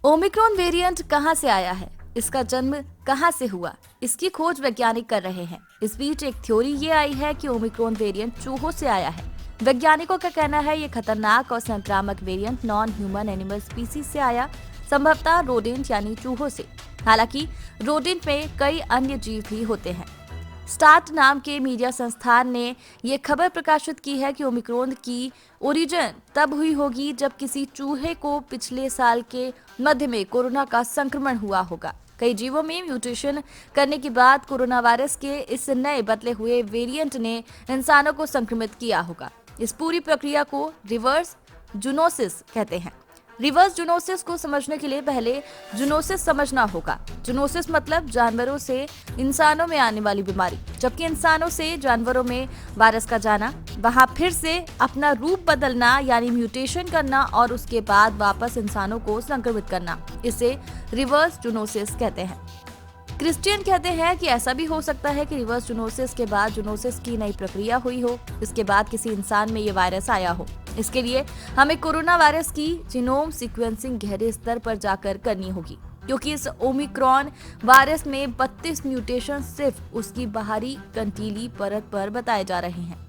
Omicron variant कहां से आया है, इसका जन्म कहां से हुआ, इसकी खोज वैज्ञानिक कर रहे हैं। इस बीच एक थ्योरी ये आई है कि ओमिक्रॉन वेरिएंट चूहों से आया है। वैज्ञानिकों का कहना है ये खतरनाक और संक्रामक variant non human animal species से आया, संभवतः रोडेंट यानी चूहों से। हालांकि रोडेंट में कई अन्य जीव भी होते हैं। स्टार्ट नाम के मीडिया संस्थान ने ये खबर प्रकाशित की है कि ओमिक्रॉन की ओरिजिन तब हुई होगी जब किसी चूहे को पिछले साल के मध्य में कोरोना का संक्रमण हुआ होगा। कई जीवों में म्यूटेशन करने के बाद कोरोना वायरस के इस नए बदले हुए वेरिएंट ने इंसानों को संक्रमित किया होगा। इस पूरी प्रक्रिया को रिवर्स जूनोसिस कहते हैं। रिवर्स जूनोसिस को समझने के लिए पहले जूनोसिस समझना होगा। जूनोसिस मतलब जानवरों से इंसानों में आने वाली बीमारी, जबकि इंसानों से जानवरों में वायरस का जाना, वहां फिर से अपना रूप बदलना यानी म्यूटेशन करना और उसके बाद वापस इंसानों को संक्रमित करना, इसे रिवर्स जूनोसिस कहते हैं। क्रिश्चियन कहते हैं कि ऐसा भी हो सकता है कि रिवर्स जूनोसिस के बाद जूनोसिस की नई प्रक्रिया हुई हो, इसके बाद किसी इंसान में ये वायरस आया हो। इसके लिए हमें कोरोना वायरस की जीनोम सीक्वेंसिंग गहरे स्तर पर जाकर करनी होगी, क्योंकि इस ओमिक्रॉन वायरस में 32 म्यूटेशन सिर्फ उसकी बाहरी कंटीली परत पर बताए जा रहे हैं।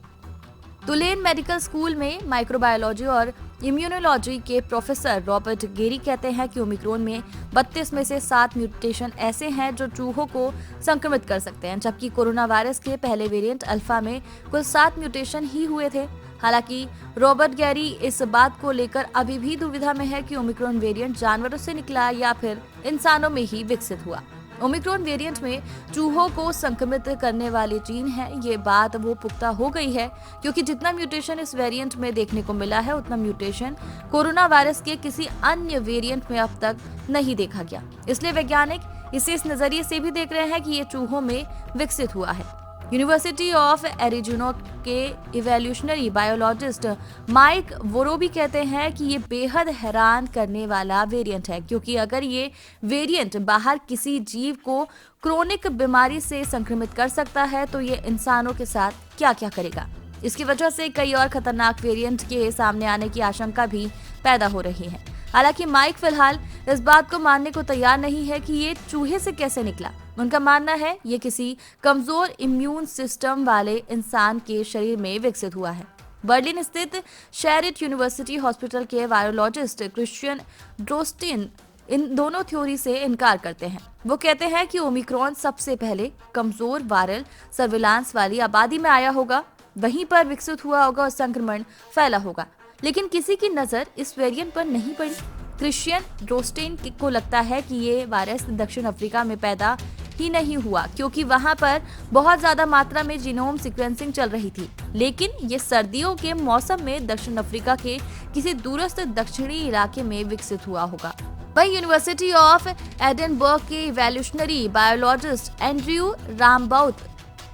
तुलेन मेडिकल स्कूल में माइक्रोबायोलॉजी और इम्यूनोलॉजी के प्रोफेसर रॉबर्ट गेरी कहते हैं कि ओमिक्रॉन में 32 में से 7 म्यूटेशन ऐसे हैं जो चूहों को संक्रमित कर सकते हैं, जबकि कोरोना वायरस के पहले वेरिएंट अल्फा में कुल 7 म्यूटेशन ही हुए थे। हालांकि रॉबर्ट गेरी इस बात को लेकर अभी भी दुविधा में है कि ओमिक्रॉन वेरिएंट जानवरों से निकला या फिर इंसानों में ही विकसित हुआ। ओमिक्रॉन वेरिएंट में चूहों को संक्रमित करने वाले जीन है, ये बात वो पुख्ता हो गई है, क्योंकि जितना म्यूटेशन इस वेरिएंट में देखने को मिला है उतना म्यूटेशन कोरोना वायरस के किसी अन्य वेरिएंट में अब तक नहीं देखा गया। इसलिए वैज्ञानिक इसे इस नजरिए से भी देख रहे हैं कि ये चूहों में विकसित हुआ है। यूनिवर्सिटी ऑफ एरिजोना के इवोल्यूशनरी बायोलॉजिस्ट माइक वोरोबी कहते हैं कि ये बेहद हैरान करने वाला वेरिएंट है, क्योंकि अगर ये वेरिएंट बाहर किसी जीव को क्रोनिक बीमारी से संक्रमित कर सकता है तो ये इंसानों के साथ क्या क्या करेगा। इसकी वजह से कई और खतरनाक वेरिएंट के सामने आने की आशंका भी पैदा हो रही है। हालांकि माइक फिलहाल इस बात को मानने को तैयार नहीं है कि ये चूहे से कैसे निकला। उनका मानना है ये किसी कमजोर इम्यून सिस्टम वाले इंसान के शरीर में विकसित हुआ है। बर्लिन स्थित शेरिट यूनिवर्सिटी हॉस्पिटल के वायरोलॉजिस्ट क्रिश्चियन ड्रोस्टिन इन दोनों थ्योरी से इनकार करते हैं। वो कहते हैं कि ओमिक्रॉन सबसे पहले कमजोर वायरल सर्विलांस वाली आबादी में आया होगा, वहीं पर विकसित हुआ होगा और संक्रमण फैला होगा, लेकिन किसी की नजर इस वेरिएंट पर नहीं पड़ी। क्रिश्चियन ड्रोस्टेन को लगता है कि ये वायरस दक्षिण अफ्रीका में पैदा ही नहीं हुआ, क्योंकि वहां पर बहुत ज्यादा मात्रा में जीनोम सीक्वेंसिंग चल रही थी, लेकिन ये सर्दियों के मौसम में दक्षिण अफ्रीका के किसी दूरस्थ दक्षिणी इलाके में विकसित हुआ होगा। वहीं यूनिवर्सिटी ऑफ एडिनबर्ग के इवोल्यूशनरी बायोलॉजिस्ट एंड्रयू रामबाउथ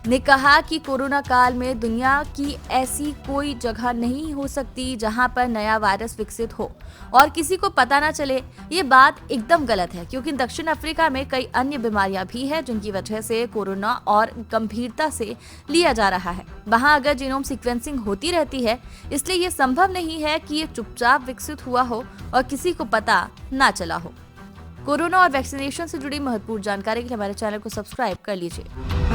ने कहा कि कोरोना काल में दुनिया की ऐसी कोई जगह नहीं हो सकती जहां पर नया वायरस विकसित हो और किसी को पता ना चले। ये बात एकदम गलत है, क्योंकि दक्षिण अफ्रीका में कई अन्य बीमारियां भी हैं जिनकी वजह से कोरोना और गंभीरता से लिया जा रहा है। वहां अगर जीनोम सीक्वेंसिंग होती रहती है, इसलिए ये संभव नहीं है कि ये चुपचाप विकसित हुआ हो और किसी को पता ना चला हो। कोरोना और वैक्सीनेशन से जुड़ी महत्वपूर्ण जानकारी के लिए हमारे चैनल को सब्सक्राइब कर लीजिए।